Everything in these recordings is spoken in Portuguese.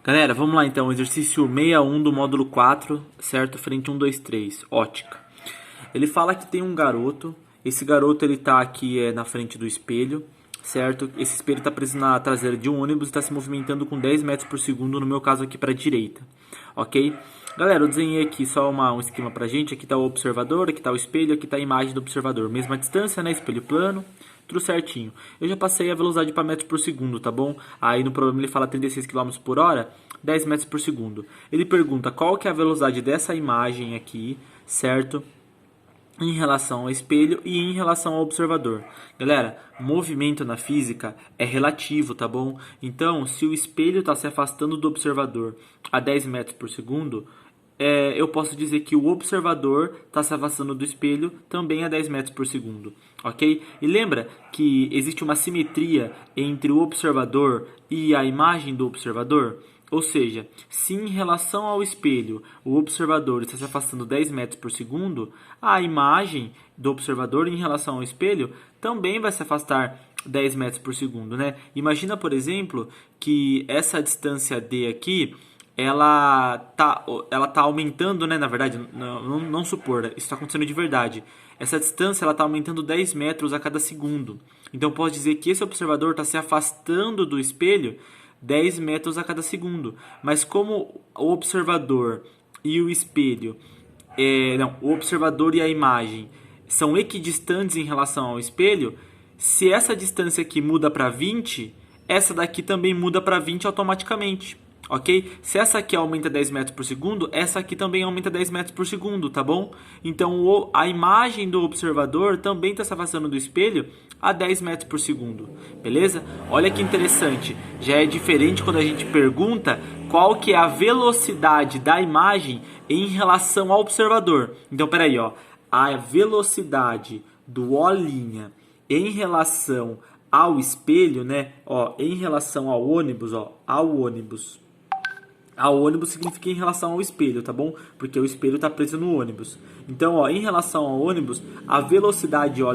Galera, vamos lá então, exercício 61 do módulo 4, certo? Frente 1, 2, 3, ótica. Ele fala que tem um garoto, esse garoto ele tá aqui na frente do espelho, certo? Esse espelho está preso na traseira de um ônibus e está se movimentando com 10 metros por segundo, no meu caso aqui para a direita, ok? Galera, eu desenhei aqui só um esquema pra gente, aqui tá o observador, aqui tá o espelho, aqui tá a imagem do observador. Mesma distância, né? Espelho plano, tudo certinho. Eu já passei a velocidade para metros por segundo, tá bom? Aí no problema ele fala 36 km por hora, 10 metros por segundo. Ele pergunta qual que é a velocidade dessa imagem aqui, certo? Em relação ao espelho e em relação ao observador. Galera, movimento na física é relativo, tá bom? Então, se o espelho está se afastando do observador a 10 metros por segundo, eu posso dizer que o observador está se afastando do espelho também a 10 metros por segundo, ok? E lembra que existe uma simetria entre o observador e a imagem do observador? Ou seja, se em relação ao espelho o observador está se afastando 10 metros por segundo, a imagem do observador em relação ao espelho também vai se afastar 10 metros por segundo, né? Imagina, por exemplo, que essa distância D aqui, ela tá aumentando, né? Na verdade, não supor, isso está acontecendo de verdade. Essa distância ela está aumentando 10 metros a cada segundo. Então, posso dizer que esse observador está se afastando do espelho 10 metros a cada segundo. Mas como o observador e o espelho, o observador e a imagem são equidistantes em relação ao espelho, se essa distância aqui muda para 20, essa daqui também muda para 20 automaticamente. Ok? Se essa aqui aumenta 10 metros por segundo, essa aqui também aumenta 10 metros por segundo, tá bom? Então a imagem do observador também está se afastando do espelho a 10 metros por segundo, beleza? Olha que interessante, já é diferente quando a gente pergunta qual que é a velocidade da imagem em relação ao observador. Então, peraí, ó, a velocidade do O' em relação ao espelho, né? Ó, em relação ao ônibus, ó, ao ônibus significa em relação ao espelho, tá bom? Porque o espelho está preso no ônibus. Então, ó, em relação ao ônibus, a velocidade O'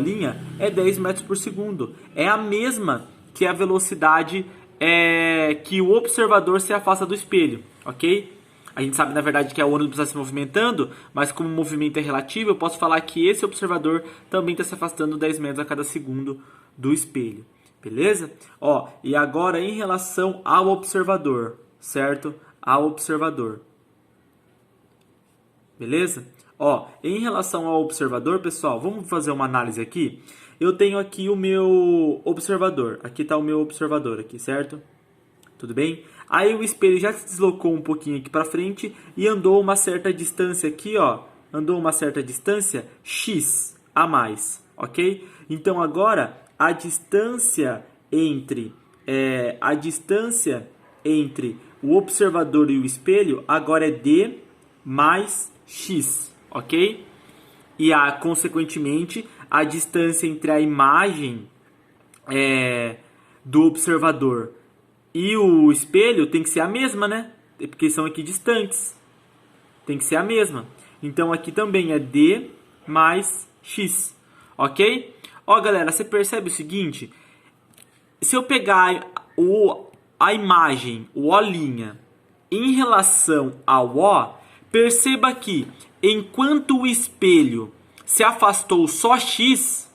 é 10 metros por segundo. É a mesma que a velocidade que o observador se afasta do espelho, ok? A gente sabe, na verdade, que o ônibus está se movimentando, mas como o movimento é relativo, eu posso falar que esse observador também está se afastando 10 metros a cada segundo do espelho. Beleza? Ó, e agora em relação ao observador, certo? Ao observador. Beleza? Ó, em relação ao observador, pessoal, vamos fazer uma análise aqui. Eu tenho aqui o meu observador. Aqui está o meu observador aqui, certo? Tudo bem? Aí o espelho já se deslocou um pouquinho aqui para frente e andou uma certa distância aqui, ó. Andou uma certa distância x a mais, ok? Então agora a distância entre o observador e o espelho agora é d mais x, ok? E consequentemente a distância entre a imagem do observador e o espelho tem que ser a mesma, né? Porque são equidistantes. Tem que ser a mesma. Então aqui também é d mais x, ok? Ó, galera, você percebe o seguinte? Se eu pegar a imagem, o O', em relação ao O, perceba que enquanto o espelho se afastou só x,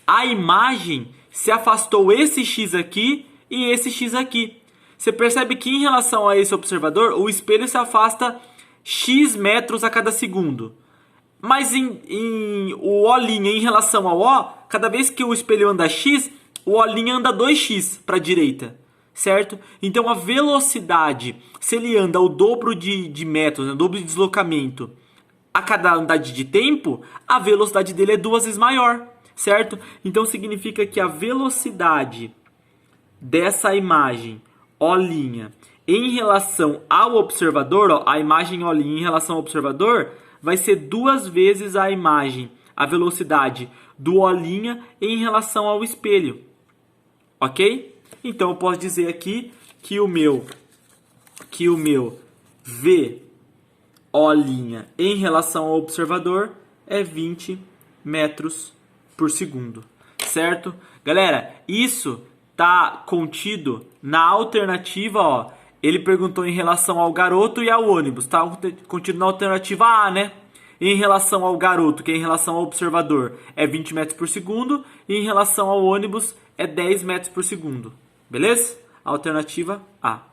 a imagem se afastou esse x aqui e esse x aqui. Você percebe que em relação a esse observador, o espelho se afasta x metros a cada segundo. Mas o O' em relação ao O, cada vez que o espelho anda x, o O' anda 2x para a direita, certo? Então a velocidade, se ele anda o dobro de metros, o dobro de deslocamento a cada unidade de tempo, a velocidade dele é 2 vezes maior, certo? Então significa que a velocidade dessa imagem O' em relação ao observador, ó, a imagem O' em relação ao observador vai ser 2 vezes a velocidade do O' em relação ao espelho, ok? Então eu posso dizer aqui que o meu V O' em relação ao observador é 20 metros por segundo, certo? Galera, isso está contido na alternativa, ó, Ele perguntou em relação ao garoto e ao ônibus, tá? Continua na alternativa A, né? Em relação ao garoto, que é em relação ao observador, é 20 metros por segundo. E em relação ao ônibus, é 10 metros por segundo. Beleza? Alternativa A.